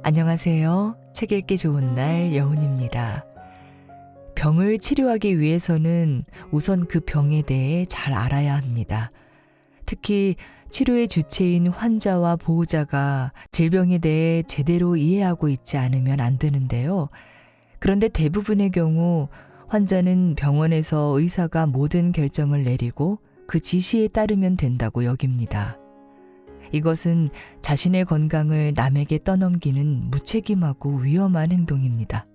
안녕하세요. 책 읽기 좋은 날 여운입니다. 병을 치료하기 위해서는 우선 그 병에 대해 잘 알아야 합니다. 특히 치료의 주체인 환자와 보호자가 질병에 대해 제대로 이해하고 있지 않으면 안 되는데요. 그런데 대부분의 경우 환자는 병원에서 의사가 모든 결정을 내리고 그 지시에 따르면 된다고 여깁니다. 이것은 자신의 건강을 남에게 떠넘기는 무책임하고 위험한 행동입니다.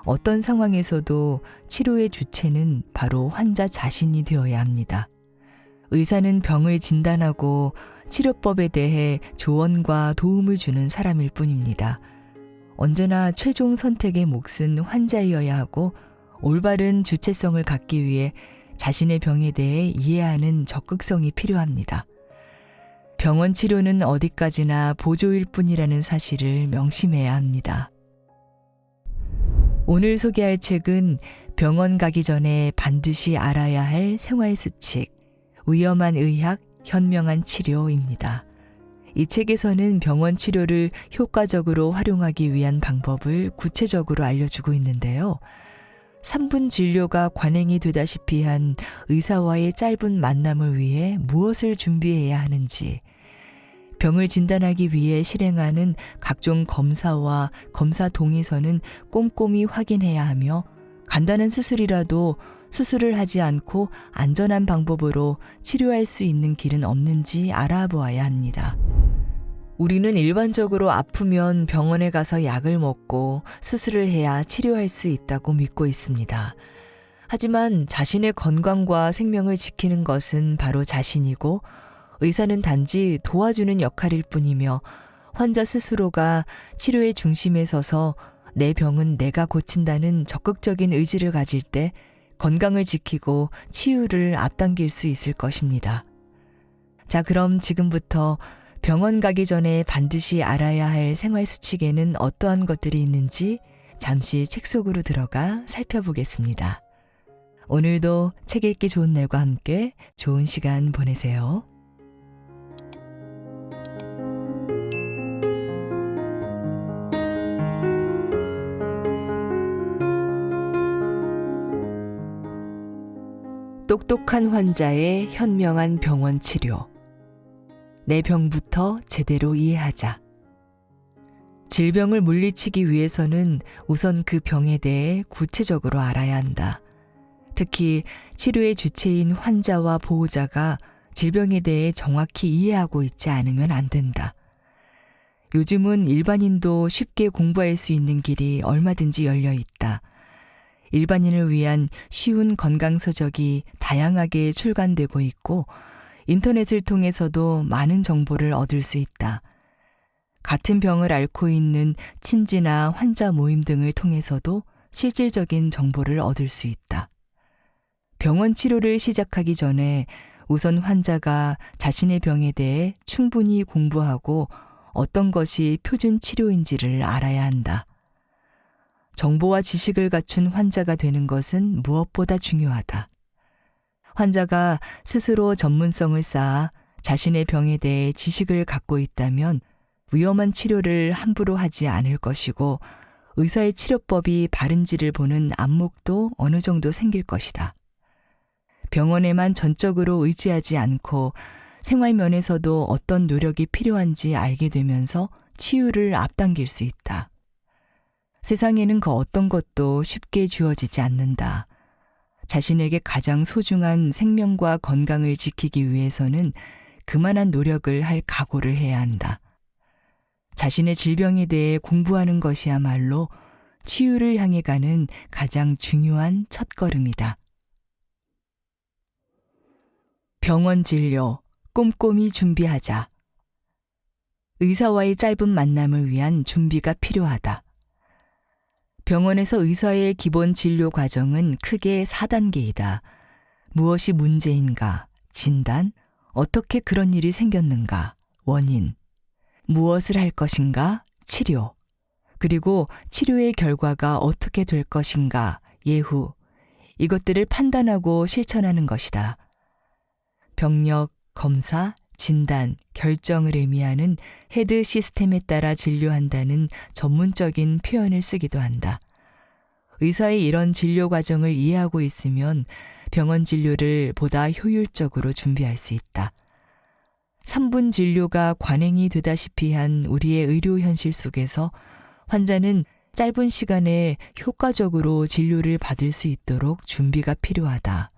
어떤 상황에서도 치료의 주체는 바로 환자 자신이 되어야 합니다. 의사는 병을 진단하고 치료법에 대해 조언과 도움을 주는 사람일 뿐입니다. 언제나 최종 선택의 몫은 환자이어야 하고 올바른 주체성을 갖기 위해 자신의 병에 대해 이해하는 적극성이 필요합니다. 병원 치료는 어디까지나 보조일 뿐이라는 사실을 명심해야 합니다. 오늘 소개할 책은 병원 가기 전에 반드시 알아야 할 생활 수칙, 위험한 의학, 현명한 치료입니다. 이 책에서는 병원 치료를 효과적으로 활용하기 위한 방법을 구체적으로 알려주고 있는데요. 3분 진료가 관행이 되다시피 한 의사와의 짧은 만남을 위해 무엇을 준비해야 하는지, 병을 진단하기 위해 실행하는 각종 검사와 검사 동의서는 꼼꼼히 확인해야 하며 간단한 수술이라도 수술을 하지 않고 안전한 방법으로 치료할 수 있는 길은 없는지 알아보아야 합니다. 우리는 일반적으로 아프면 병원에 가서 약을 먹고 수술을 해야 치료할 수 있다고 믿고 있습니다. 하지만 자신의 건강과 생명을 지키는 것은 바로 자신이고 의사는 단지 도와주는 역할일 뿐이며 환자 스스로가 치료의 중심에 서서 내 병은 내가 고친다는 적극적인 의지를 가질 때 건강을 지키고 치유를 앞당길 수 있을 것입니다. 자, 그럼 지금부터 병원 가기 전에 반드시 알아야 할 생활 수칙에는 어떠한 것들이 있는지 잠시 책 속으로 들어가 살펴보겠습니다. 오늘도 책 읽기 좋은 날과 함께 좋은 시간 보내세요. 똑똑한 환자의 현명한 병원 치료. 내 병부터 제대로 이해하자. 질병을 물리치기 위해서는 우선 그 병에 대해 구체적으로 알아야 한다. 특히 치료의 주체인 환자와 보호자가 질병에 대해 정확히 이해하고 있지 않으면 안 된다. 요즘은 일반인도 쉽게 공부할 수 있는 길이 얼마든지 열려 있다. 일반인을 위한 쉬운 건강서적이 다양하게 출간되고 있고 인터넷을 통해서도 많은 정보를 얻을 수 있다. 같은 병을 앓고 있는 친지나 환자 모임 등을 통해서도 실질적인 정보를 얻을 수 있다. 병원 치료를 시작하기 전에 우선 환자가 자신의 병에 대해 충분히 공부하고 어떤 것이 표준 치료인지를 알아야 한다. 정보와 지식을 갖춘 환자가 되는 것은 무엇보다 중요하다. 환자가 스스로 전문성을 쌓아 자신의 병에 대해 지식을 갖고 있다면 위험한 치료를 함부로 하지 않을 것이고 의사의 치료법이 바른지를 보는 안목도 어느 정도 생길 것이다. 병원에만 전적으로 의지하지 않고 생활 면에서도 어떤 노력이 필요한지 알게 되면서 치유를 앞당길 수 있다. 세상에는 그 어떤 것도 쉽게 주어지지 않는다. 자신에게 가장 소중한 생명과 건강을 지키기 위해서는 그만한 노력을 할 각오를 해야 한다. 자신의 질병에 대해 공부하는 것이야말로 치유를 향해 가는 가장 중요한 첫걸음이다. 병원 진료, 꼼꼼히 준비하자. 의사와의 짧은 만남을 위한 준비가 필요하다. 병원에서 의사의 기본 진료 과정은 크게 4단계이다. 무엇이 문제인가, 진단, 어떻게 그런 일이 생겼는가, 원인, 무엇을 할 것인가, 치료, 그리고 치료의 결과가 어떻게 될 것인가, 예후, 이것들을 판단하고 실천하는 것이다. 병력, 검사, 진단, 결정을 의미하는 헤드 시스템에 따라 진료한다는 전문적인 표현을 쓰기도 한다. 의사의 이런 진료 과정을 이해하고 있으면 병원 진료를 보다 효율적으로 준비할 수 있다. 3분 진료가 관행이 되다시피 한 우리의 의료 현실 속에서 환자는 짧은 시간에 효과적으로 진료를 받을 수 있도록 준비가 필요하다.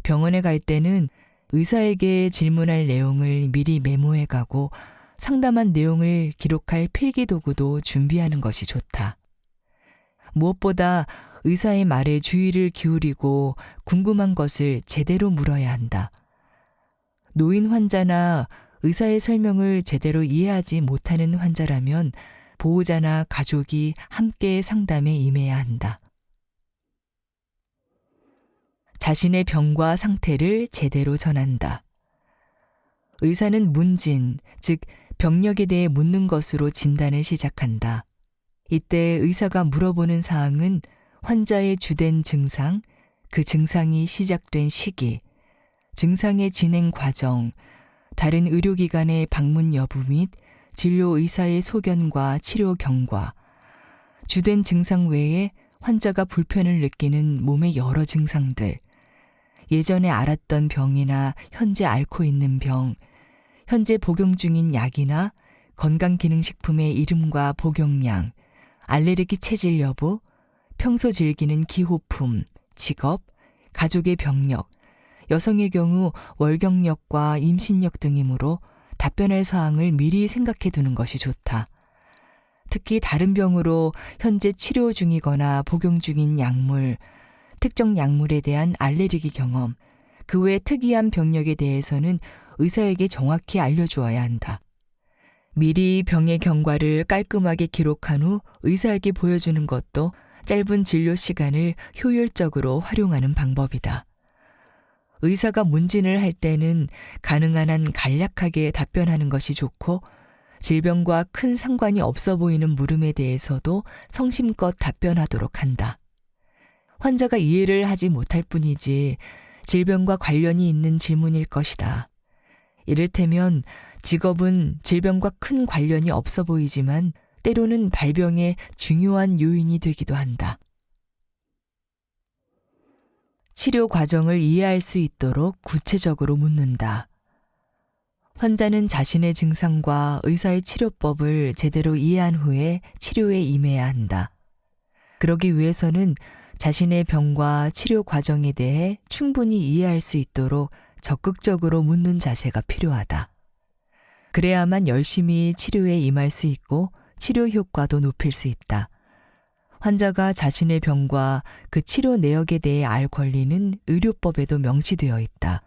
병원에 갈 때는 의사에게 질문할 내용을 미리 메모해 가고 상담한 내용을 기록할 필기도구도 준비하는 것이 좋다. 무엇보다 의사의 말에 주의를 기울이고 궁금한 것을 제대로 물어야 한다. 노인 환자나 의사의 설명을 제대로 이해하지 못하는 환자라면 보호자나 가족이 함께 상담에 임해야 한다. 자신의 병과 상태를 제대로 전한다. 의사는 문진, 즉 병력에 대해 묻는 것으로 진단을 시작한다. 이때 의사가 물어보는 사항은 환자의 주된 증상, 그 증상이 시작된 시기, 증상의 진행 과정, 다른 의료기관의 방문 여부 및 진료 의사의 소견과 치료 경과, 주된 증상 외에 환자가 불편을 느끼는 몸의 여러 증상들, 예전에 앓았던 병이나 현재 앓고 있는 병, 현재 복용 중인 약이나 건강기능식품의 이름과 복용량, 알레르기 체질 여부, 평소 즐기는 기호품, 직업, 가족의 병력, 여성의 경우 월경력과 임신력 등이므로 답변할 사항을 미리 생각해 두는 것이 좋다. 특히 다른 병으로 현재 치료 중이거나 복용 중인 약물, 특정 약물에 대한 알레르기 경험, 그 외 특이한 병력에 대해서는 의사에게 정확히 알려주어야 한다. 미리 병의 경과를 깔끔하게 기록한 후 의사에게 보여주는 것도 짧은 진료 시간을 효율적으로 활용하는 방법이다. 의사가 문진을 할 때는 가능한 한 간략하게 답변하는 것이 좋고 질병과 큰 상관이 없어 보이는 물음에 대해서도 성심껏 답변하도록 한다. 환자가 이해를 하지 못할 뿐이지 질병과 관련이 있는 질문일 것이다. 이를테면 직업은 질병과 큰 관련이 없어 보이지만 때로는 발병의 중요한 요인이 되기도 한다. 치료 과정을 이해할 수 있도록 구체적으로 묻는다. 환자는 자신의 증상과 의사의 치료법을 제대로 이해한 후에 치료에 임해야 한다. 그러기 위해서는 자신의 병과 치료 과정에 대해 충분히 이해할 수 있도록 적극적으로 묻는 자세가 필요하다. 그래야만 열심히 치료에 임할 수 있고 치료 효과도 높일 수 있다. 환자가 자신의 병과 그 치료 내역에 대해 알 권리는 의료법에도 명시되어 있다.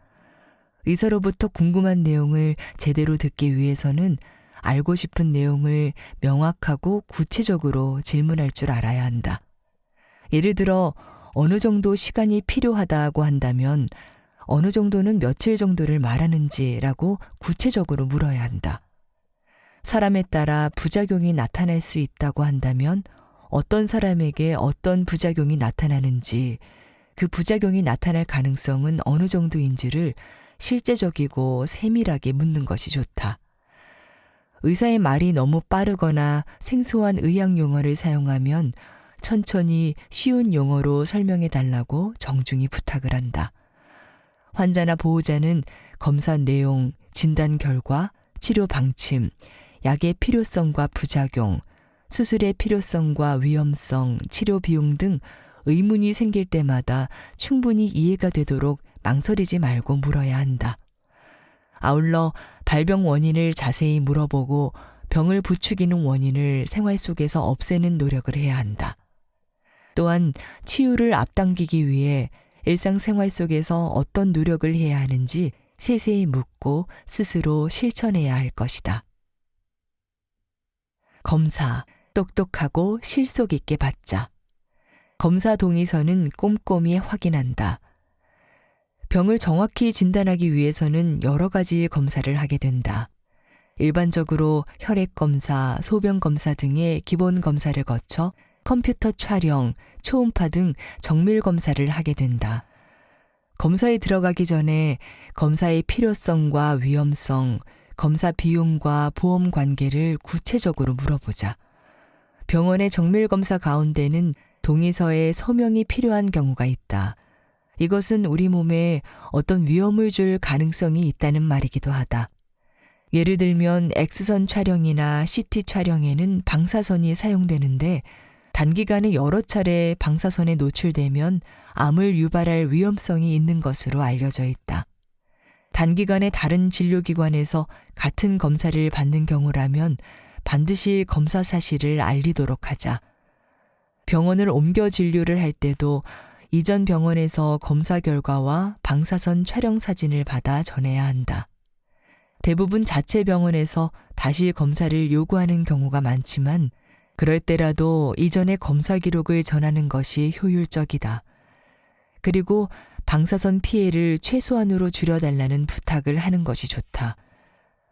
의사로부터 궁금한 내용을 제대로 듣기 위해서는 알고 싶은 내용을 명확하고 구체적으로 질문할 줄 알아야 한다. 예를 들어 어느 정도 시간이 필요하다고 한다면 어느 정도는 며칠 정도를 말하는지라고 구체적으로 물어야 한다. 사람에 따라 부작용이 나타날 수 있다고 한다면 어떤 사람에게 어떤 부작용이 나타나는지, 그 부작용이 나타날 가능성은 어느 정도인지를 실제적이고 세밀하게 묻는 것이 좋다. 의사의 말이 너무 빠르거나 생소한 의학 용어를 사용하면 천천히 쉬운 용어로 설명해 달라고 정중히 부탁을 한다. 환자나 보호자는 검사 내용, 진단 결과, 치료 방침, 약의 필요성과 부작용, 수술의 필요성과 위험성, 치료 비용 등 의문이 생길 때마다 충분히 이해가 되도록 망설이지 말고 물어야 한다. 아울러 발병 원인을 자세히 물어보고 병을 부추기는 원인을 생활 속에서 없애는 노력을 해야 한다. 또한 치유를 앞당기기 위해 일상생활 속에서 어떤 노력을 해야 하는지 세세히 묻고 스스로 실천해야 할 것이다. 검사, 똑똑하고 실속 있게 받자. 검사 동의서는 꼼꼼히 확인한다. 병을 정확히 진단하기 위해서는 여러 가지 검사를 하게 된다. 일반적으로 혈액 검사, 소변 검사 등의 기본 검사를 거쳐 컴퓨터 촬영, 초음파 등 정밀 검사를 하게 된다. 검사에 들어가기 전에 검사의 필요성과 위험성, 검사 비용과 보험 관계를 구체적으로 물어보자. 병원의 정밀 검사 가운데는 동의서에 서명이 필요한 경우가 있다. 이것은 우리 몸에 어떤 위험을 줄 가능성이 있다는 말이기도 하다. 예를 들면 X선 촬영이나 CT 촬영에는 방사선이 사용되는데 단기간에 여러 차례 방사선에 노출되면 암을 유발할 위험성이 있는 것으로 알려져 있다. 단기간에 다른 진료기관에서 같은 검사를 받는 경우라면 반드시 검사 사실을 알리도록 하자. 병원을 옮겨 진료를 할 때도 이전 병원에서 검사 결과와 방사선 촬영 사진을 받아 전해야 한다. 대부분 자체 병원에서 다시 검사를 요구하는 경우가 많지만 그럴 때라도 이전의 검사 기록을 전하는 것이 효율적이다. 그리고 방사선 피해를 최소한으로 줄여달라는 부탁을 하는 것이 좋다.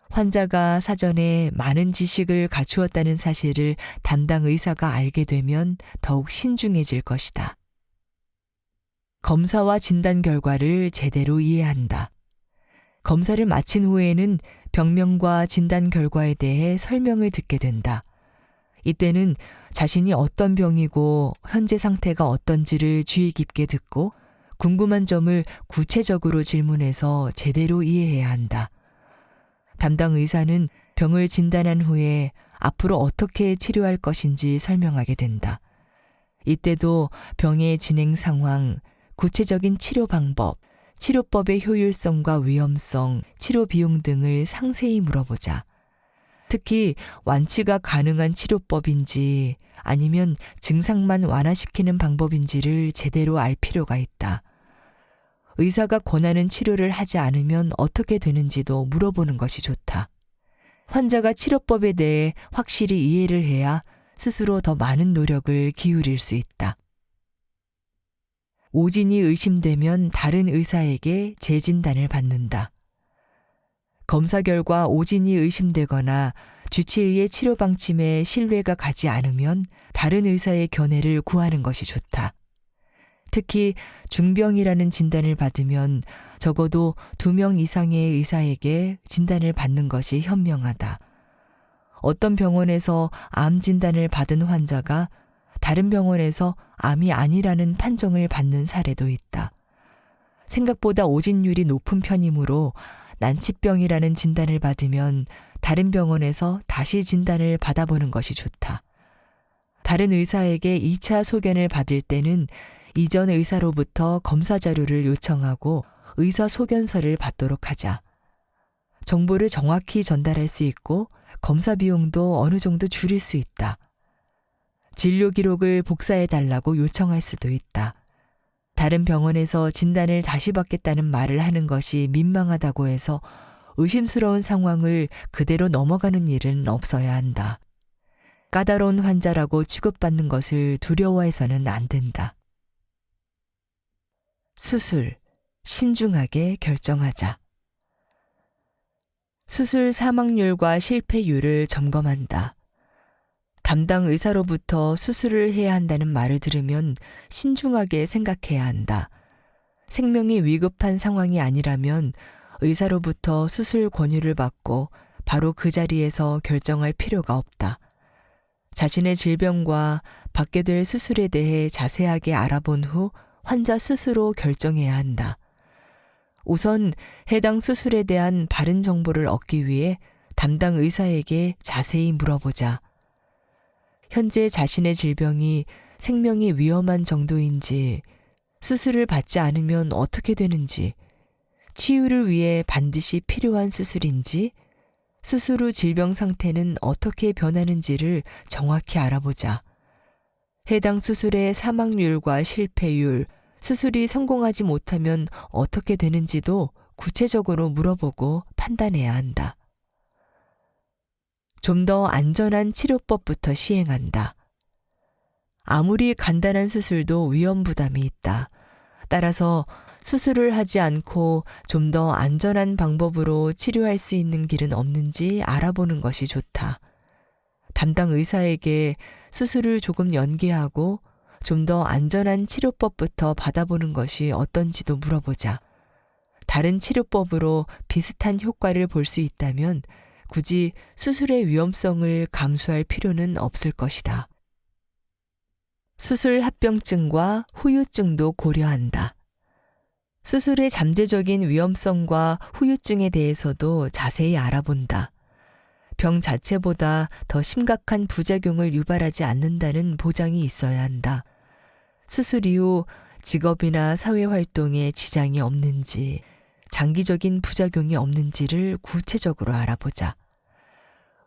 환자가 사전에 많은 지식을 갖추었다는 사실을 담당 의사가 알게 되면 더욱 신중해질 것이다. 검사와 진단 결과를 제대로 이해한다. 검사를 마친 후에는 병명과 진단 결과에 대해 설명을 듣게 된다. 이때는 자신이 어떤 병이고 현재 상태가 어떤지를 주의 깊게 듣고 궁금한 점을 구체적으로 질문해서 제대로 이해해야 한다. 담당 의사는 병을 진단한 후에 앞으로 어떻게 치료할 것인지 설명하게 된다. 이때도 병의 진행 상황, 구체적인 치료 방법, 치료법의 효율성과 위험성, 치료 비용 등을 상세히 물어보자. 특히 완치가 가능한 치료법인지 아니면 증상만 완화시키는 방법인지를 제대로 알 필요가 있다. 의사가 권하는 치료를 하지 않으면 어떻게 되는지도 물어보는 것이 좋다. 환자가 치료법에 대해 확실히 이해를 해야 스스로 더 많은 노력을 기울일 수 있다. 오진이 의심되면 다른 의사에게 재진단을 받는다. 검사 결과 오진이 의심되거나 주치의의 치료 방침에 신뢰가 가지 않으면 다른 의사의 견해를 구하는 것이 좋다. 특히 중병이라는 진단을 받으면 적어도 2명 이상의 의사에게 진단을 받는 것이 현명하다. 어떤 병원에서 암 진단을 받은 환자가 다른 병원에서 암이 아니라는 판정을 받는 사례도 있다. 생각보다 오진율이 높은 편이므로 난치병이라는 진단을 받으면 다른 병원에서 다시 진단을 받아보는 것이 좋다. 다른 의사에게 2차 소견을 받을 때는 이전 의사로부터 검사 자료를 요청하고 의사 소견서를 받도록 하자. 정보를 정확히 전달할 수 있고 검사 비용도 어느 정도 줄일 수 있다. 진료 기록을 복사해달라고 요청할 수도 있다. 다른 병원에서 진단을 다시 받겠다는 말을 하는 것이 민망하다고 해서 의심스러운 상황을 그대로 넘어가는 일은 없어야 한다. 까다로운 환자라고 취급받는 것을 두려워해서는 안 된다. 수술, 신중하게 결정하자. 수술 사망률과 실패율을 점검한다. 담당 의사로부터 수술을 해야 한다는 말을 들으면 신중하게 생각해야 한다. 생명이 위급한 상황이 아니라면 의사로부터 수술 권유를 받고 바로 그 자리에서 결정할 필요가 없다. 자신의 질병과 받게 될 수술에 대해 자세하게 알아본 후 환자 스스로 결정해야 한다. 우선 해당 수술에 대한 바른 정보를 얻기 위해 담당 의사에게 자세히 물어보자. 현재 자신의 질병이 생명이 위험한 정도인지, 수술을 받지 않으면 어떻게 되는지, 치유를 위해 반드시 필요한 수술인지, 수술 후 질병 상태는 어떻게 변하는지를 정확히 알아보자. 해당 수술의 사망률과 실패율, 수술이 성공하지 못하면 어떻게 되는지도 구체적으로 물어보고 판단해야 한다. 좀 더 안전한 치료법부터 시행한다. 아무리 간단한 수술도 위험 부담이 있다. 따라서 수술을 하지 않고 좀 더 안전한 방법으로 치료할 수 있는 길은 없는지 알아보는 것이 좋다. 담당 의사에게 수술을 조금 연기하고 좀 더 안전한 치료법부터 받아보는 것이 어떤지도 물어보자. 다른 치료법으로 비슷한 효과를 볼 수 있다면 굳이 수술의 위험성을 감수할 필요는 없을 것이다. 수술 합병증과 후유증도 고려한다. 수술의 잠재적인 위험성과 후유증에 대해서도 자세히 알아본다. 병 자체보다 더 심각한 부작용을 유발하지 않는다는 보장이 있어야 한다. 수술 이후 직업이나 사회활동에 지장이 없는지, 장기적인 부작용이 없는지를 구체적으로 알아보자.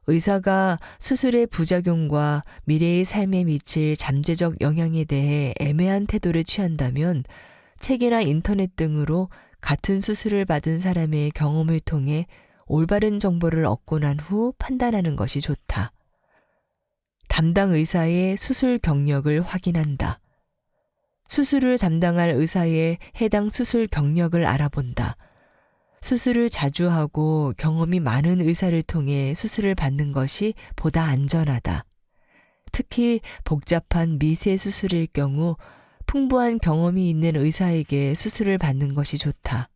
의사가 수술의 부작용과 미래의 삶에 미칠 잠재적 영향에 대해 애매한 태도를 취한다면 책이나 인터넷 등으로 같은 수술을 받은 사람의 경험을 통해 올바른 정보를 얻고 난 후 판단하는 것이 좋다. 담당 의사의 수술 경력을 확인한다. 수술을 담당할 의사의 해당 수술 경력을 알아본다. 수술을 자주 하고 경험이 많은 의사를 통해 수술을 받는 것이 보다 안전하다. 특히 복잡한 미세 수술일 경우 풍부한 경험이 있는 의사에게 수술을 받는 것이 좋다.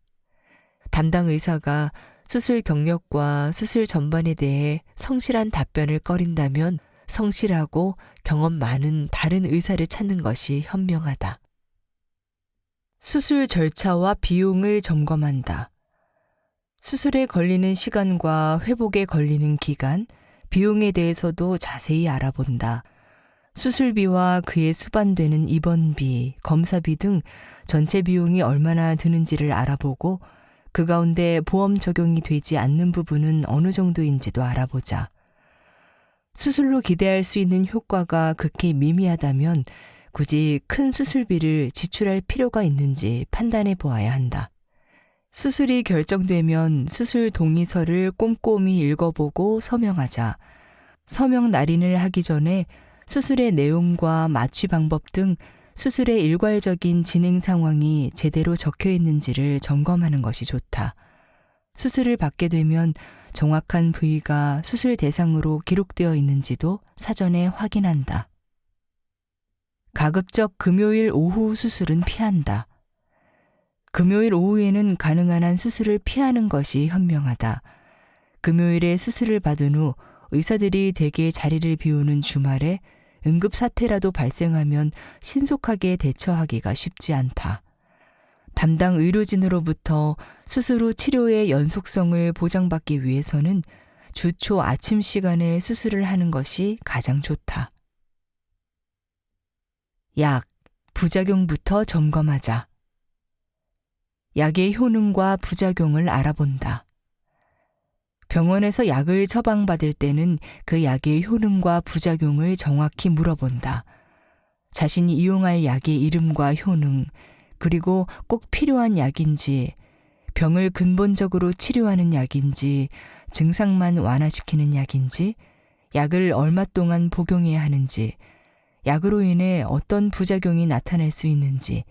담당 의사가 수술 경력과 수술 전반에 대해 성실한 답변을 꺼린다면 성실하고 경험 많은 다른 의사를 찾는 것이 현명하다. 수술 절차와 비용을 점검한다. 수술에 걸리는 시간과 회복에 걸리는 기간, 비용에 대해서도 자세히 알아본다. 수술비와 그에 수반되는 입원비, 검사비 등 전체 비용이 얼마나 드는지를 알아보고 그 가운데 보험 적용이 되지 않는 부분은 어느 정도인지도 알아보자. 수술로 기대할 수 있는 효과가 극히 미미하다면 굳이 큰 수술비를 지출할 필요가 있는지 판단해 보아야 한다. 수술이 결정되면 수술 동의서를 꼼꼼히 읽어보고 서명하자. 서명 날인을 하기 전에 수술의 내용과 마취 방법 등 수술의 일괄적인 진행 상황이 제대로 적혀 있는지를 점검하는 것이 좋다. 수술을 받게 되면 정확한 부위가 수술 대상으로 기록되어 있는지도 사전에 확인한다. 가급적 금요일 오후 수술은 피한다. 금요일 오후에는 가능한 한 수술을 피하는 것이 현명하다. 금요일에 수술을 받은 후 의사들이 대개 자리를 비우는 주말에 응급사태라도 발생하면 신속하게 대처하기가 쉽지 않다. 담당 의료진으로부터 수술 후 치료의 연속성을 보장받기 위해서는 주초 아침 시간에 수술을 하는 것이 가장 좋다. 약, 부작용부터 점검하자. 약의 효능과 부작용을 알아본다. 병원에서 약을 처방받을 때는 그 약의 효능과 부작용을 정확히 물어본다. 자신이 이용할 약의 이름과 효능, 그리고 꼭 필요한 약인지, 병을 근본적으로 치료하는 약인지, 증상만 완화시키는 약인지, 약을 얼마 동안 복용해야 하는지, 약으로 인해 어떤 부작용이 나타날 수 있는지,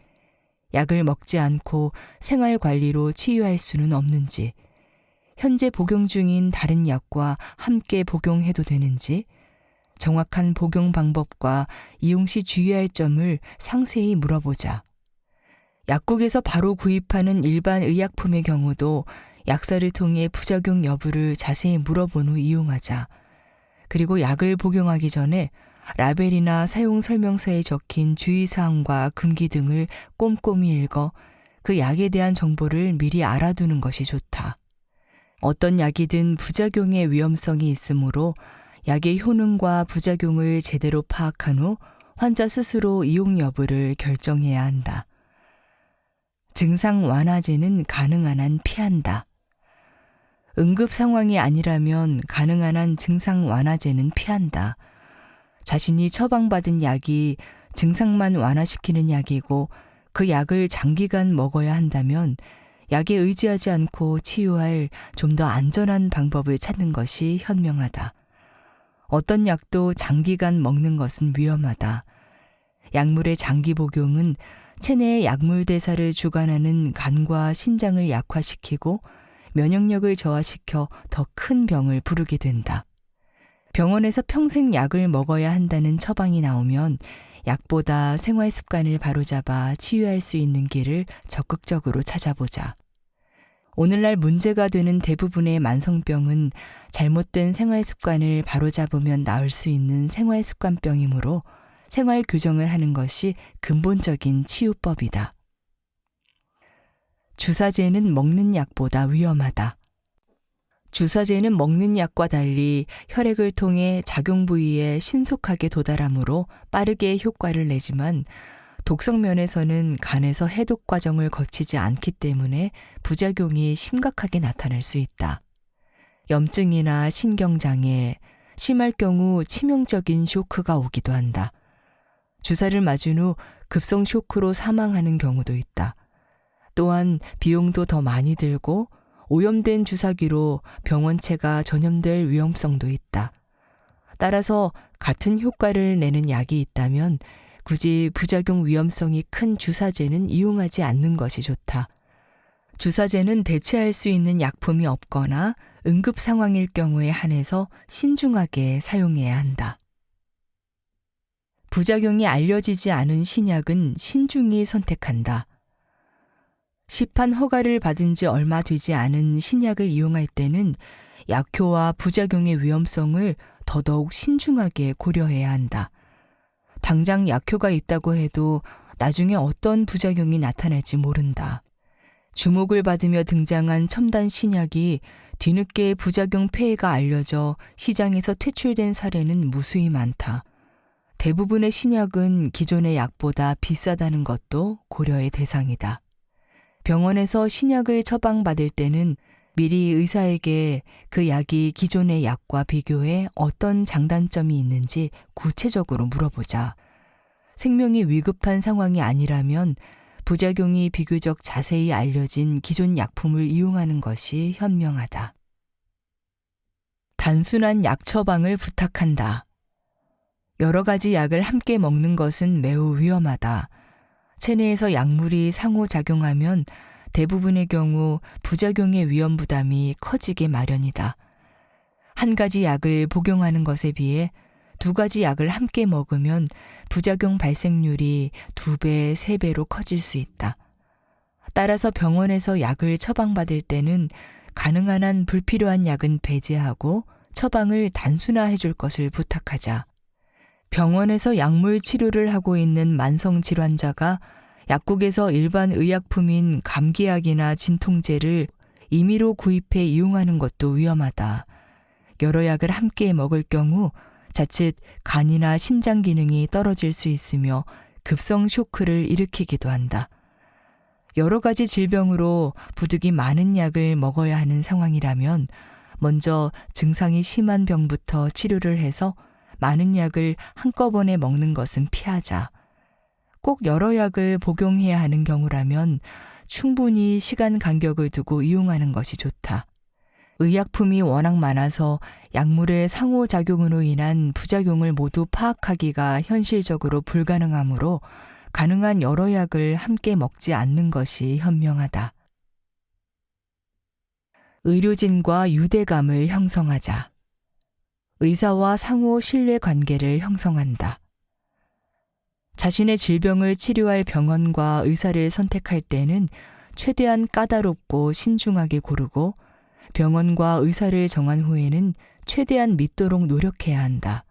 약을 먹지 않고 생활관리로 치유할 수는 없는지, 현재 복용 중인 다른 약과 함께 복용해도 되는지, 정확한 복용 방법과 이용 시 주의할 점을 상세히 물어보자. 약국에서 바로 구입하는 일반 의약품의 경우도 약사를 통해 부작용 여부를 자세히 물어본 후 이용하자. 그리고 약을 복용하기 전에 라벨이나 사용 설명서에 적힌 주의사항과 금기 등을 꼼꼼히 읽어 그 약에 대한 정보를 미리 알아두는 것이 좋다. 어떤 약이든 부작용의 위험성이 있으므로 약의 효능과 부작용을 제대로 파악한 후 환자 스스로 이용 여부를 결정해야 한다. 증상 완화제는 가능한 한 피한다. 응급 상황이 아니라면 가능한 한 증상 완화제는 피한다. 자신이 처방받은 약이 증상만 완화시키는 약이고 그 약을 장기간 먹어야 한다면 약에 의지하지 않고 치유할 좀 더 안전한 방법을 찾는 것이 현명하다. 어떤 약도 장기간 먹는 것은 위험하다. 약물의 장기 복용은 체내의 약물 대사를 주관하는 간과 신장을 약화시키고 면역력을 저하시켜 더 큰 병을 부르게 된다. 병원에서 평생 약을 먹어야 한다는 처방이 나오면 약보다 생활 습관을 바로잡아 치유할 수 있는 길을 적극적으로 찾아보자. 오늘날 문제가 되는 대부분의 만성병은 잘못된 생활 습관을 바로잡으면 나을 수 있는 생활 습관병이므로 생활 교정을 하는 것이 근본적인 치유법이다. 주사제는 먹는 약보다 위험하다. 주사제는 먹는 약과 달리 혈액을 통해 작용 부위에 신속하게 도달하므로 빠르게 효과를 내지만 독성 면에서는 간에서 해독 과정을 거치지 않기 때문에 부작용이 심각하게 나타날 수 있다. 염증이나 신경장애, 심할 경우 치명적인 쇼크가 오기도 한다. 주사를 맞은 후 급성 쇼크로 사망하는 경우도 있다. 또한 비용도 더 많이 들고 오염된 주사기로 병원체가 전염될 위험성도 있다. 따라서 같은 효과를 내는 약이 있다면 굳이 부작용 위험성이 큰 주사제는 이용하지 않는 것이 좋다. 주사제는 대체할 수 있는 약품이 없거나 응급 상황일 경우에 한해서 신중하게 사용해야 한다. 부작용이 알려지지 않은 신약은 신중히 선택한다. 시판 허가를 받은 지 얼마 되지 않은 신약을 이용할 때는 약효와 부작용의 위험성을 더더욱 신중하게 고려해야 한다. 당장 약효가 있다고 해도 나중에 어떤 부작용이 나타날지 모른다. 주목을 받으며 등장한 첨단 신약이 뒤늦게 부작용 폐해가 알려져 시장에서 퇴출된 사례는 무수히 많다. 대부분의 신약은 기존의 약보다 비싸다는 것도 고려의 대상이다. 병원에서 신약을 처방받을 때는 미리 의사에게 그 약이 기존의 약과 비교해 어떤 장단점이 있는지 구체적으로 물어보자. 생명이 위급한 상황이 아니라면 부작용이 비교적 자세히 알려진 기존 약품을 이용하는 것이 현명하다. 단순한 약 처방을 부탁한다. 여러 가지 약을 함께 먹는 것은 매우 위험하다. 체내에서 약물이 상호작용하면 대부분의 경우 부작용의 위험 부담이 커지게 마련이다. 한 가지 약을 복용하는 것에 비해 두 가지 약을 함께 먹으면 부작용 발생률이 2배, 3배로 커질 수 있다. 따라서 병원에서 약을 처방받을 때는 가능한 한 불필요한 약은 배제하고 처방을 단순화해 줄 것을 부탁하자. 병원에서 약물 치료를 하고 있는 만성 질환자가 약국에서 일반 의약품인 감기약이나 진통제를 임의로 구입해 이용하는 것도 위험하다. 여러 약을 함께 먹을 경우 자칫 간이나 신장 기능이 떨어질 수 있으며 급성 쇼크를 일으키기도 한다. 여러 가지 질병으로 부득이 많은 약을 먹어야 하는 상황이라면 먼저 증상이 심한 병부터 치료를 해서 많은 약을 한꺼번에 먹는 것은 피하자. 꼭 여러 약을 복용해야 하는 경우라면 충분히 시간 간격을 두고 이용하는 것이 좋다. 의약품이 워낙 많아서 약물의 상호작용으로 인한 부작용을 모두 파악하기가 현실적으로 불가능하므로 가능한 여러 약을 함께 먹지 않는 것이 현명하다. 의료진과 유대감을 형성하자. 의사와 상호 신뢰 관계를 형성한다. 자신의 질병을 치료할 병원과 의사를 선택할 때는 최대한 까다롭고 신중하게 고르고 병원과 의사를 정한 후에는 최대한 믿도록 노력해야 한다.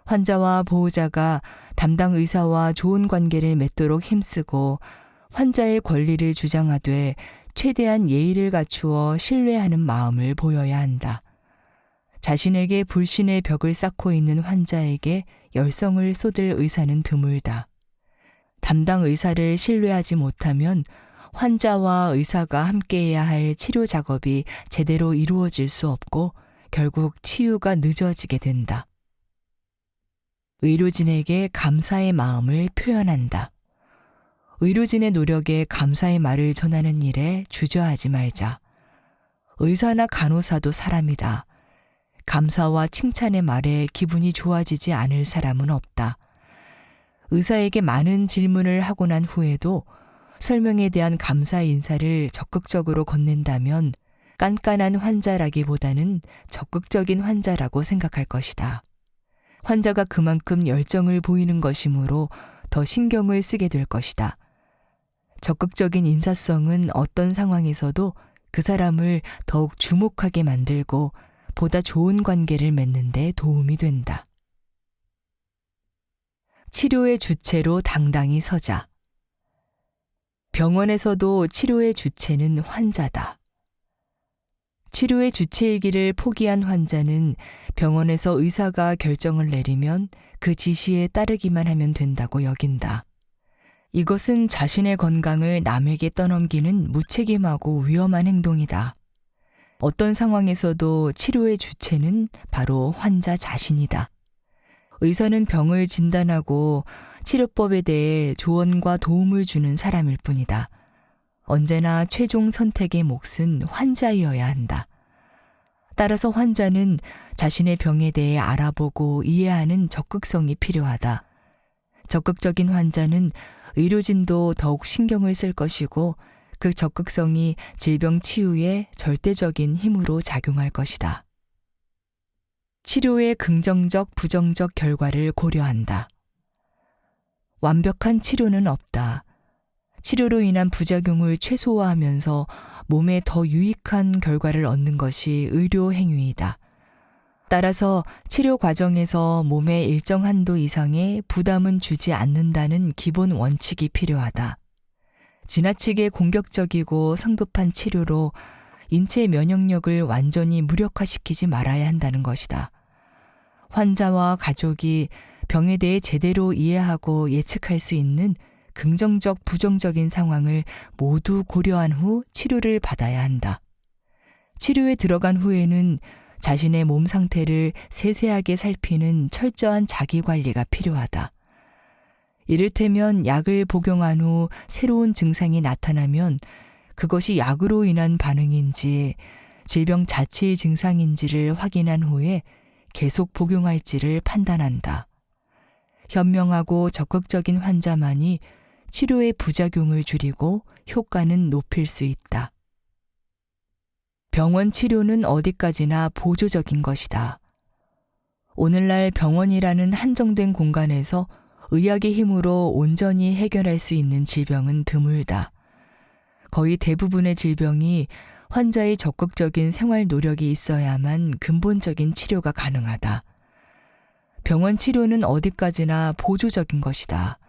환자와 보호자가 담당 의사와 좋은 관계를 맺도록 힘쓰고 환자의 권리를 주장하되 최대한 예의를 갖추어 신뢰하는 마음을 보여야 한다. 자신에게 불신의 벽을 쌓고 있는 환자에게 열성을 쏟을 의사는 드물다. 담당 의사를 신뢰하지 못하면 환자와 의사가 함께해야 할 치료 작업이 제대로 이루어질 수 없고 결국 치유가 늦어지게 된다. 의료진에게 감사의 마음을 표현한다. 의료진의 노력에 감사의 말을 전하는 일에 주저하지 말자. 의사나 간호사도 사람이다. 감사와 칭찬의 말에 기분이 좋아지지 않을 사람은 없다. 의사에게 많은 질문을 하고 난 후에도 설명에 대한 감사 인사를 적극적으로 건넨다면 깐깐한 환자라기보다는 적극적인 환자라고 생각할 것이다. 환자가 그만큼 열정을 보이는 것이므로 더 신경을 쓰게 될 것이다. 적극적인 인사성은 어떤 상황에서도 그 사람을 더욱 주목하게 만들고 보다 좋은 관계를 맺는 데 도움이 된다. 치료의 주체로 당당히 서자. 병원에서도 치료의 주체는 환자다. 치료의 주체이기를 포기한 환자는 병원에서 의사가 결정을 내리면 그 지시에 따르기만 하면 된다고 여긴다. 이것은 자신의 건강을 남에게 떠넘기는 무책임하고 위험한 행동이다. 어떤 상황에서도 치료의 주체는 바로 환자 자신이다. 의사는 병을 진단하고 치료법에 대해 조언과 도움을 주는 사람일 뿐이다. 언제나 최종 선택의 몫은 환자이어야 한다. 따라서 환자는 자신의 병에 대해 알아보고 이해하는 적극성이 필요하다. 적극적인 환자는 의료진도 더욱 신경을 쓸 것이고 그 적극성이 질병 치유에 절대적인 힘으로 작용할 것이다. 치료의 긍정적, 부정적 결과를 고려한다. 완벽한 치료는 없다. 치료로 인한 부작용을 최소화하면서 몸에 더 유익한 결과를 얻는 것이 의료 행위이다. 따라서 치료 과정에서 몸에 일정 한도 이상의 부담은 주지 않는다는 기본 원칙이 필요하다. 지나치게 공격적이고 성급한 치료로 인체 면역력을 완전히 무력화시키지 말아야 한다는 것이다. 환자와 가족이 병에 대해 제대로 이해하고 예측할 수 있는 긍정적, 부정적인 상황을 모두 고려한 후 치료를 받아야 한다. 치료에 들어간 후에는 자신의 몸 상태를 세세하게 살피는 철저한 자기관리가 필요하다. 이를테면 약을 복용한 후 새로운 증상이 나타나면 그것이 약으로 인한 반응인지 질병 자체의 증상인지를 확인한 후에 계속 복용할지를 판단한다. 현명하고 적극적인 환자만이 치료의 부작용을 줄이고 효과는 높일 수 있다. 병원 치료는 어디까지나 보조적인 것이다. 오늘날 병원이라는 한정된 공간에서 의학의 힘으로 온전히 해결할 수 있는 질병은 드물다. 거의 대부분의 질병이 환자의 적극적인 생활 노력이 있어야만 근본적인 치료가 가능하다. 병원 치료는 어디까지나 보조적인 것이다.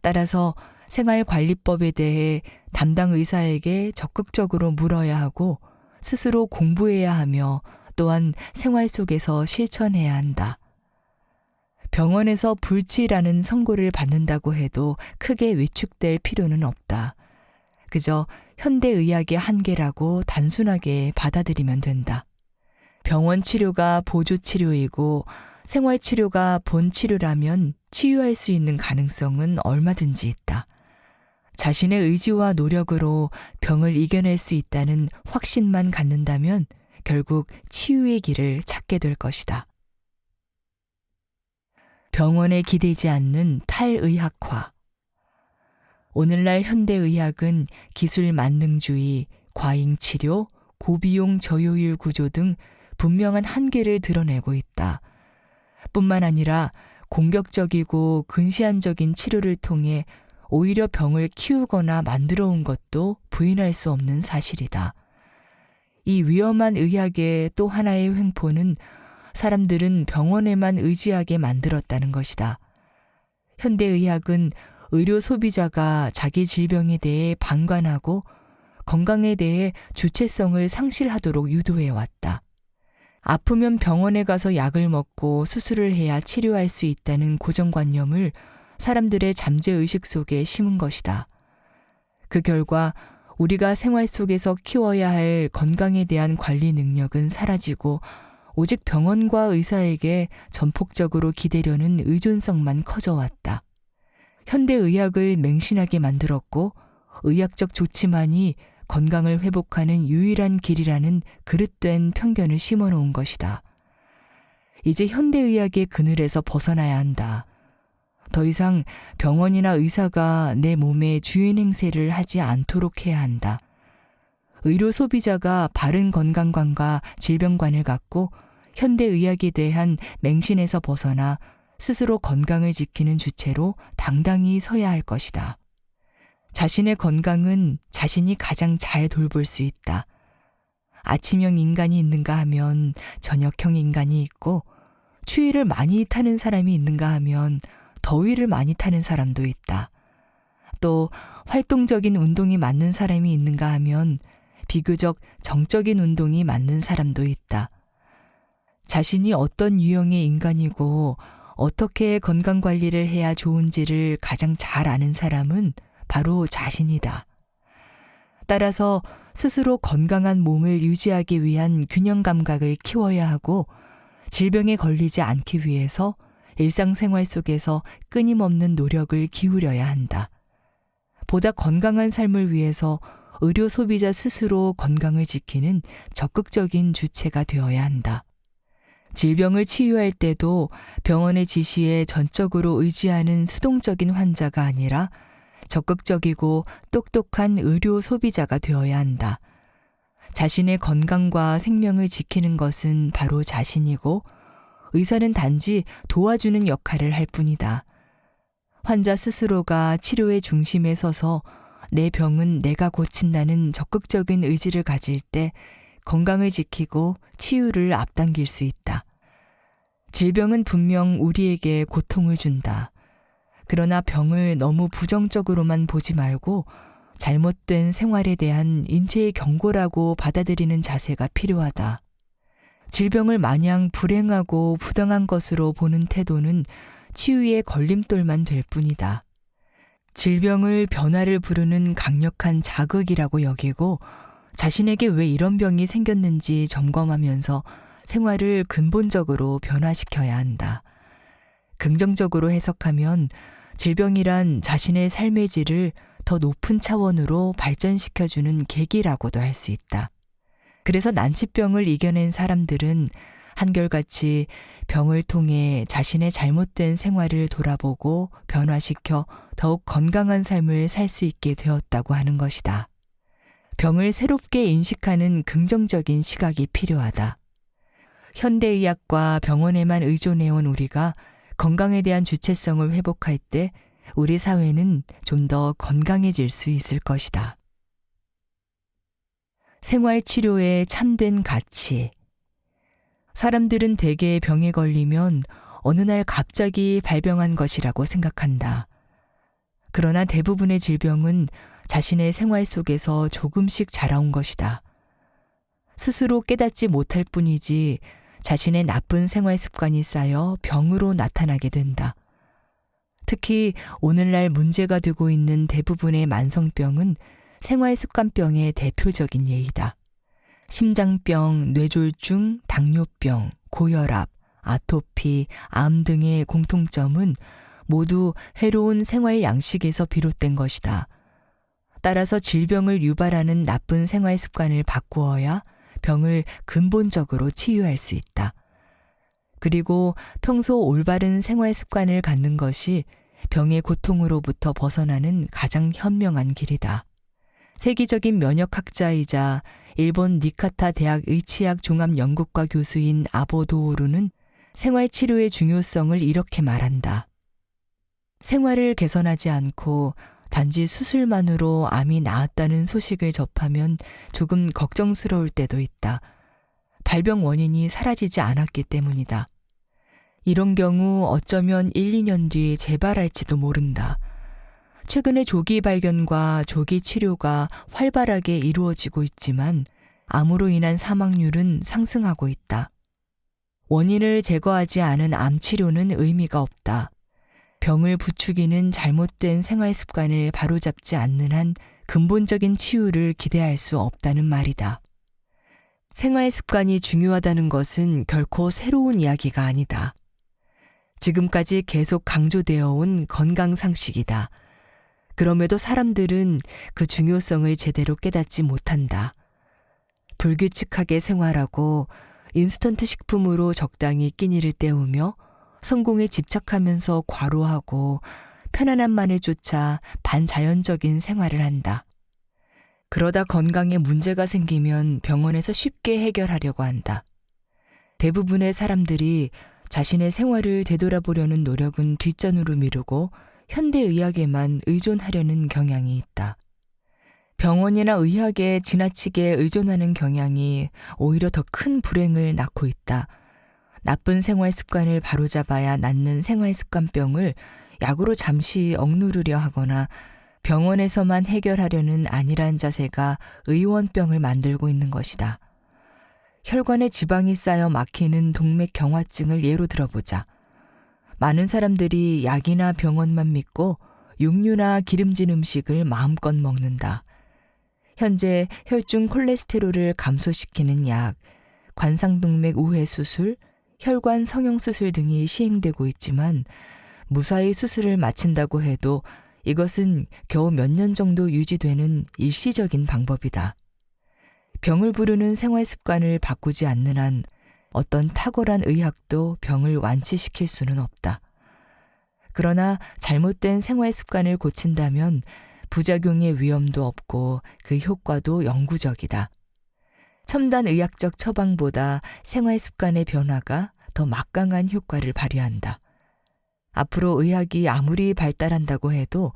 따라서 생활관리법에 대해 담당 의사에게 적극적으로 물어야 하고 스스로 공부해야 하며 또한 생활 속에서 실천해야 한다. 병원에서 불치라는 선고를 받는다고 해도 크게 위축될 필요는 없다. 그저 현대의학의 한계라고 단순하게 받아들이면 된다. 병원 치료가 보조 치료이고 생활치료가 본 치료라면 치유할 수 있는 가능성은 얼마든지 있다. 자신의 의지와 노력으로 병을 이겨낼 수 있다는 확신만 갖는다면 결국 치유의 길을 찾게 될 것이다. 병원에 기대지 않는 탈의학화. 오늘날 현대의학은 기술 만능주의, 과잉치료, 고비용 저효율 구조 등 분명한 한계를 드러내고 있다. 뿐만 아니라 공격적이고 근시안적인 치료를 통해 오히려 병을 키우거나 만들어 온 것도 부인할 수 없는 사실이다. 이 위험한 의학의 또 하나의 횡포는 사람들은 병원에만 의지하게 만들었다는 것이다. 현대의학은 의료 소비자가 자기 질병에 대해 방관하고 건강에 대해 주체성을 상실하도록 유도해왔다. 아프면 병원에 가서 약을 먹고 수술을 해야 치료할 수 있다는 고정관념을 사람들의 잠재의식 속에 심은 것이다. 그 결과 우리가 생활 속에서 키워야 할 건강에 대한 관리 능력은 사라지고 오직 병원과 의사에게 전폭적으로 기대려는 의존성만 커져왔다. 현대의학을 맹신하게 만들었고 의학적 조치만이 건강을 회복하는 유일한 길이라는 그릇된 편견을 심어놓은 것이다. 이제 현대의학의 그늘에서 벗어나야 한다. 더 이상 병원이나 의사가 내 몸의 주인 행세를 하지 않도록 해야 한다. 의료 소비자가 바른 건강관과 질병관을 갖고 현대의학에 대한 맹신에서 벗어나 스스로 건강을 지키는 주체로 당당히 서야 할 것이다. 자신의 건강은 자신이 가장 잘 돌볼 수 있다. 아침형 인간이 있는가 하면 저녁형 인간이 있고, 추위를 많이 타는 사람이 있는가 하면 더위를 많이 타는 사람도 있다. 또 활동적인 운동이 맞는 사람이 있는가 하면 비교적 정적인 운동이 맞는 사람도 있다. 자신이 어떤 유형의 인간이고 어떻게 건강관리를 해야 좋은지를 가장 잘 아는 사람은 바로 자신이다. 따라서 스스로 건강한 몸을 유지하기 위한 균형 감각을 키워야 하고, 질병에 걸리지 않기 위해서 일상생활 속에서 끊임없는 노력을 기울여야 한다. 보다 건강한 삶을 위해서 의료 소비자 스스로 건강을 지키는 적극적인 주체가 되어야 한다. 질병을 치유할 때도 병원의 지시에 전적으로 의지하는 수동적인 환자가 아니라 적극적이고 똑똑한 의료 소비자가 되어야 한다. 자신의 건강과 생명을 지키는 것은 바로 자신이고, 의사는 단지 도와주는 역할을 할 뿐이다. 환자 스스로가 치료의 중심에 서서 내 병은 내가 고친다는 적극적인 의지를 가질 때 건강을 지키고 치유를 앞당길 수 있다. 질병은 분명 우리에게 고통을 준다. 그러나 병을 너무 부정적으로만 보지 말고 잘못된 생활에 대한 인체의 경고라고 받아들이는 자세가 필요하다. 질병을 마냥 불행하고 부당한 것으로 보는 태도는 치유의 걸림돌만 될 뿐이다. 질병을 변화를 부르는 강력한 자극이라고 여기고, 자신에게 왜 이런 병이 생겼는지 점검하면서 생활을 근본적으로 변화시켜야 한다. 긍정적으로 해석하면 질병이란 자신의 삶의 질을 더 높은 차원으로 발전시켜주는 계기라고도 할 수 있다. 그래서 난치병을 이겨낸 사람들은 한결같이 병을 통해 자신의 잘못된 생활을 돌아보고 변화시켜 더욱 건강한 삶을 살 수 있게 되었다고 하는 것이다. 병을 새롭게 인식하는 긍정적인 시각이 필요하다. 현대의학과 병원에만 의존해온 우리가 건강에 대한 주체성을 회복할 때 우리 사회는 좀 더 건강해질 수 있을 것이다. 생활치료의 참된 가치. 사람들은 대개 병에 걸리면 어느 날 갑자기 발병한 것이라고 생각한다. 그러나 대부분의 질병은 자신의 생활 속에서 조금씩 자라온 것이다. 스스로 깨닫지 못할 뿐이지 자신의 나쁜 생활 습관이 쌓여 병으로 나타나게 된다. 특히 오늘날 문제가 되고 있는 대부분의 만성병은 생활습관병의 대표적인 예이다. 심장병, 뇌졸중, 당뇨병, 고혈압, 아토피, 암 등의 공통점은 모두 해로운 생활 양식에서 비롯된 것이다. 따라서 질병을 유발하는 나쁜 생활 습관을 바꾸어야 병을 근본적으로 치유할 수 있다. 그리고 평소 올바른 생활 습관을 갖는 것이 병의 고통으로부터 벗어나는 가장 현명한 길이다. 세계적인 면역학자이자 일본 니카타 대학 의치학 종합연구과 교수인 아보 도오루는 생활치료의 중요성을 이렇게 말한다. 생활을 개선하지 않고 단지 수술만으로 암이 나았다는 소식을 접하면 조금 걱정스러울 때도 있다. 발병 원인이 사라지지 않았기 때문이다. 이런 경우 어쩌면 1, 2년 뒤에 재발할지도 모른다. 최근에 조기 발견과 조기 치료가 활발하게 이루어지고 있지만 암으로 인한 사망률은 상승하고 있다. 원인을 제거하지 않은 암 치료는 의미가 없다. 병을 부추기는 잘못된 생활 습관을 바로잡지 않는 한 근본적인 치유를 기대할 수 없다는 말이다. 생활 습관이 중요하다는 것은 결코 새로운 이야기가 아니다. 지금까지 계속 강조되어 온 건강 상식이다. 그럼에도 사람들은 그 중요성을 제대로 깨닫지 못한다. 불규칙하게 생활하고 인스턴트 식품으로 적당히 끼니를 때우며 성공에 집착하면서 과로하고 편안함만을 쫓아 반자연적인 생활을 한다. 그러다 건강에 문제가 생기면 병원에서 쉽게 해결하려고 한다. 대부분의 사람들이 자신의 생활을 되돌아보려는 노력은 뒷전으로 미루고 현대의학에만 의존하려는 경향이 있다. 병원이나 의학에 지나치게 의존하는 경향이 오히려 더 큰 불행을 낳고 있다. 나쁜 생활 습관을 바로잡아야 낫는 생활 습관병을 약으로 잠시 억누르려 하거나 병원에서만 해결하려는 안일한 자세가 의원병을 만들고 있는 것이다. 혈관에 지방이 쌓여 막히는 동맥경화증을 예로 들어보자. 많은 사람들이 약이나 병원만 믿고 육류나 기름진 음식을 마음껏 먹는다. 현재 혈중 콜레스테롤을 감소시키는 약, 관상동맥 우회 수술, 혈관 성형 수술 등이 시행되고 있지만 무사히 수술을 마친다고 해도 이것은 겨우 몇 년 정도 유지되는 일시적인 방법이다. 병을 부르는 생활 습관을 바꾸지 않는 한 어떤 탁월한 의학도 병을 완치시킬 수는 없다. 그러나 잘못된 생활 습관을 고친다면 부작용의 위험도 없고 그 효과도 영구적이다. 첨단 의학적 처방보다 생활 습관의 변화가 더 막강한 효과를 발휘한다. 앞으로 의학이 아무리 발달한다고 해도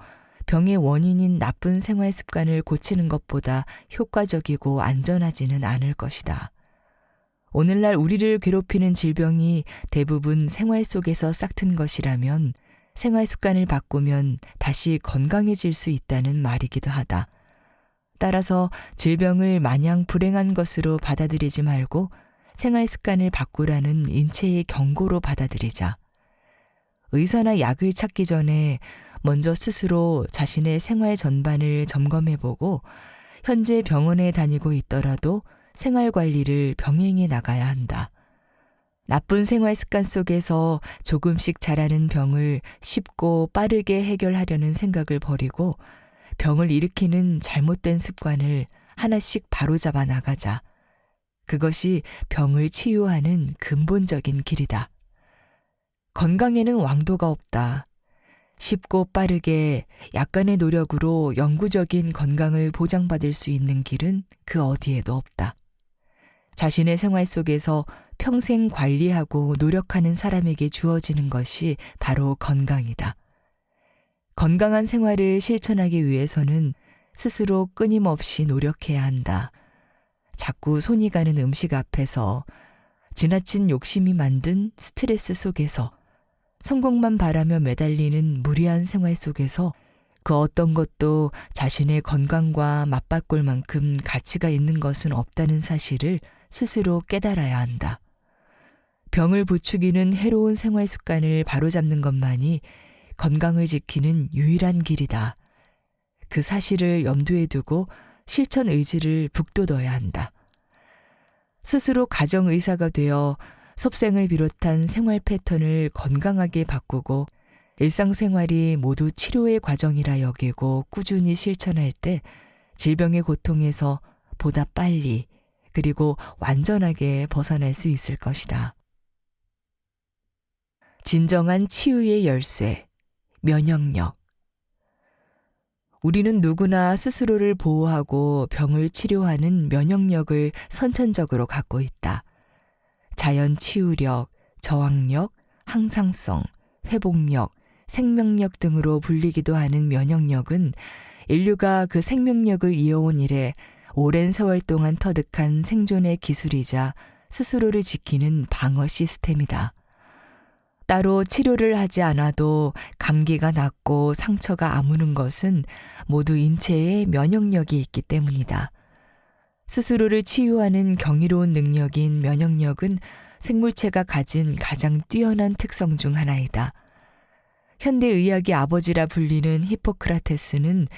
병의 원인인 나쁜 생활 습관을 고치는 것보다 효과적이고 안전하지는 않을 것이다. 오늘날 우리를 괴롭히는 질병이 대부분 생활 속에서 싹튼 것이라면 생활 습관을 바꾸면 다시 건강해질 수 있다는 말이기도 하다. 따라서 질병을 마냥 불행한 것으로 받아들이지 말고 생활 습관을 바꾸라는 인체의 경고로 받아들이자. 의사나 약을 찾기 전에 먼저 스스로 자신의 생활 전반을 점검해보고 현재 병원에 다니고 있더라도 생활 관리를 병행해 나가야 한다. 나쁜 생활 습관 속에서 조금씩 자라는 병을 쉽고 빠르게 해결하려는 생각을 버리고 병을 일으키는 잘못된 습관을 하나씩 바로잡아 나가자. 그것이 병을 치유하는 근본적인 길이다. 건강에는 왕도가 없다. 쉽고 빠르게 약간의 노력으로 영구적인 건강을 보장받을 수 있는 길은 그 어디에도 없다. 자신의 생활 속에서 평생 관리하고 노력하는 사람에게 주어지는 것이 바로 건강이다. 건강한 생활을 실천하기 위해서는 스스로 끊임없이 노력해야 한다. 자꾸 손이 가는 음식 앞에서, 지나친 욕심이 만든 스트레스 속에서, 성공만 바라며 매달리는 무리한 생활 속에서 그 어떤 것도 자신의 건강과 맞바꿀 만큼 가치가 있는 것은 없다는 사실을 스스로 깨달아야 한다. 병을 부추기는 해로운 생활 습관을 바로잡는 것만이 건강을 지키는 유일한 길이다. 그 사실을 염두에 두고 실천 의지를 북돋워야 한다. 스스로 가정의사가 되어 섭생을 비롯한 생활 패턴을 건강하게 바꾸고 일상생활이 모두 치료의 과정이라 여기고 꾸준히 실천할 때 질병의 고통에서 보다 빨리 그리고 완전하게 벗어날 수 있을 것이다. 진정한 치유의 열쇠, 면역력. 우리는 누구나 스스로를 보호하고 병을 치료하는 면역력을 선천적으로 갖고 있다. 자연 치유력, 저항력, 항상성, 회복력, 생명력 등으로 불리기도 하는 면역력은 인류가 그 생명력을 이어온 이래 오랜 세월 동안 터득한 생존의 기술이자 스스로를 지키는 방어 시스템이다. 따로 치료를 하지 않아도 감기가 낫고 상처가 아무는 것은 모두 인체에 면역력이 있기 때문이다. 스스로를 치유하는 경이로운 능력인 면역력은 생물체가 가진 가장 뛰어난 특성 중 하나이다. 현대의학의 아버지라 불리는 히포크라테스는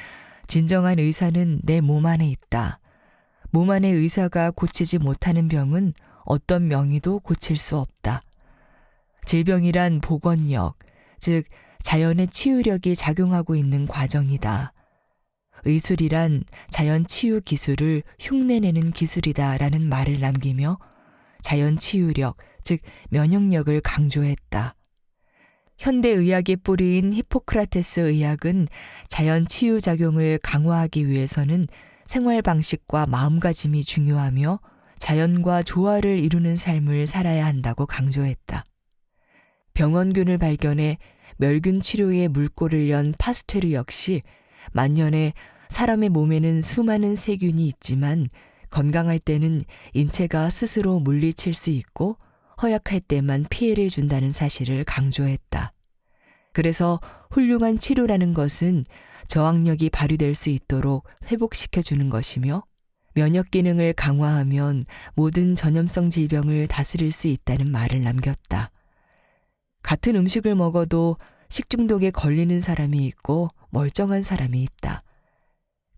진정한 의사는 내 몸 안에 있다. 몸 안의 의사가 고치지 못하는 병은 어떤 명의도 고칠 수 없다. 질병이란 복원력, 즉 자연의 치유력이 작용하고 있는 과정이다. 의술이란 자연 치유 기술을 흉내내는 기술이다라는 말을 남기며 자연 치유력, 즉 면역력을 강조했다. 현대의학의 뿌리인 히포크라테스 의학은 자연 치유 작용을 강화하기 위해서는 생활 방식과 마음가짐이 중요하며 자연과 조화를 이루는 삶을 살아야 한다고 강조했다. 병원균을 발견해 멸균 치료에 물꼬를 연 파스테르 역시 만년에 사람의 몸에는 수많은 세균이 있지만 건강할 때는 인체가 스스로 물리칠 수 있고 허약할 때만 피해를 준다는 사실을 강조했다. 그래서 훌륭한 치료라는 것은 저항력이 발휘될 수 있도록 회복시켜주는 것이며 면역 기능을 강화하면 모든 전염성 질병을 다스릴 수 있다는 말을 남겼다. 같은 음식을 먹어도 식중독에 걸리는 사람이 있고 멀쩡한 사람이 있다.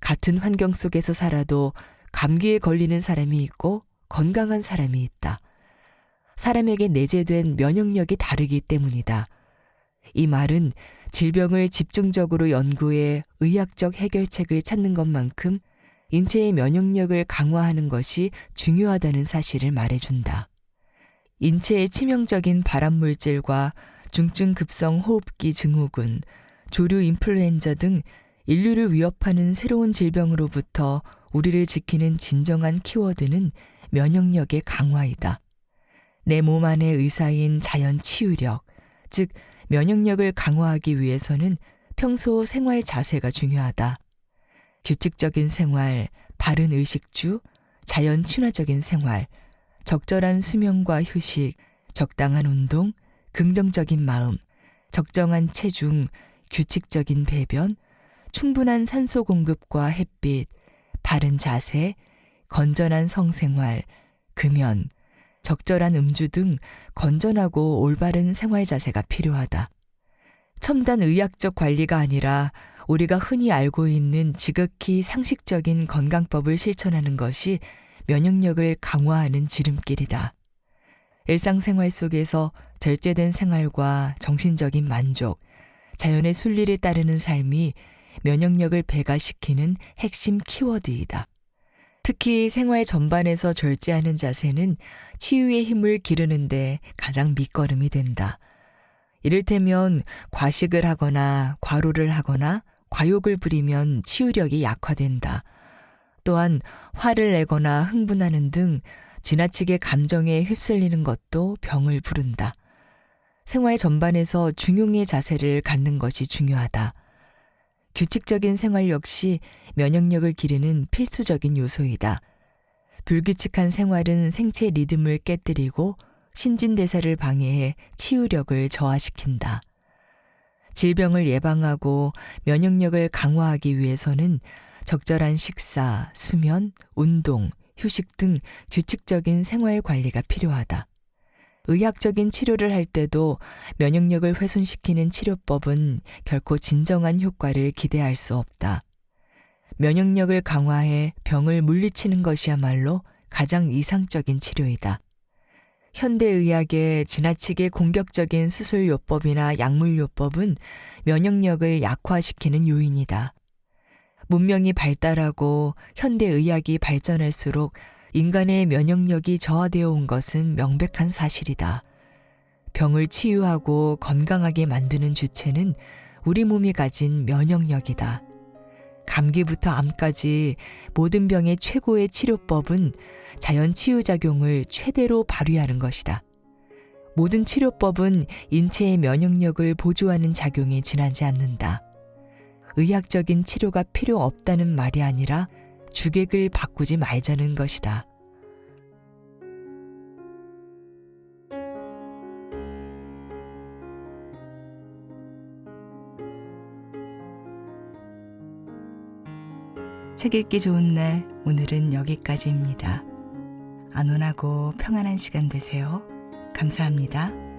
같은 환경 속에서 살아도 감기에 걸리는 사람이 있고 건강한 사람이 있다. 사람에게 내재된 면역력이 다르기 때문이다. 이 말은 질병을 집중적으로 연구해 의학적 해결책을 찾는 것만큼 인체의 면역력을 강화하는 것이 중요하다는 사실을 말해준다. 인체에 치명적인 발암물질과 중증 급성 호흡기 증후군, 조류 인플루엔자 등 인류를 위협하는 새로운 질병으로부터 우리를 지키는 진정한 키워드는 면역력의 강화이다. 내 몸 안의 의사인 자연 치유력, 즉 면역력을 강화하기 위해서는 평소 생활 자세가 중요하다. 규칙적인 생활, 바른 의식주, 자연 친화적인 생활, 적절한 수면과 휴식, 적당한 운동, 긍정적인 마음, 적정한 체중, 규칙적인 배변, 충분한 산소 공급과 햇빛, 바른 자세, 건전한 성생활, 금연, 적절한 음주 등 건전하고 올바른 생활 자세가 필요하다. 첨단 의학적 관리가 아니라 우리가 흔히 알고 있는 지극히 상식적인 건강법을 실천하는 것이 면역력을 강화하는 지름길이다. 일상생활 속에서 절제된 생활과 정신적인 만족, 자연의 순리를 따르는 삶이 면역력을 배가시키는 핵심 키워드이다. 특히 생활 전반에서 절제하는 자세는 치유의 힘을 기르는 데 가장 밑거름이 된다. 이를테면 과식을 하거나 과로를 하거나 과욕을 부리면 치유력이 약화된다. 또한 화를 내거나 흥분하는 등 지나치게 감정에 휩쓸리는 것도 병을 부른다. 생활 전반에서 중용의 자세를 갖는 것이 중요하다. 규칙적인 생활 역시 면역력을 기르는 필수적인 요소이다. 불규칙한 생활은 생체 리듬을 깨뜨리고 신진대사를 방해해 치유력을 저하시킨다. 질병을 예방하고 면역력을 강화하기 위해서는 적절한 식사, 수면, 운동, 휴식 등 규칙적인 생활 관리가 필요하다. 의학적인 치료를 할 때도 면역력을 훼손시키는 치료법은 결코 진정한 효과를 기대할 수 없다. 면역력을 강화해 병을 물리치는 것이야말로 가장 이상적인 치료이다. 현대의학의 지나치게 공격적인 수술요법이나 약물요법은 면역력을 약화시키는 요인이다. 문명이 발달하고 현대의학이 발전할수록 인간의 면역력이 저하되어 온 것은 명백한 사실이다. 병을 치유하고 건강하게 만드는 주체는 우리 몸이 가진 면역력이다. 감기부터 암까지 모든 병의 최고의 치료법은 자연 치유작용을 최대로 발휘하는 것이다. 모든 치료법은 인체의 면역력을 보조하는 작용에 지나지 않는다. 의학적인 치료가 필요 없다는 말이 아니라 주객을 바꾸지 말자는 것이다. 책 읽기 좋은 날, 오늘은 여기까지입니다. 안온하고 평안한 시간 되세요. 감사합니다.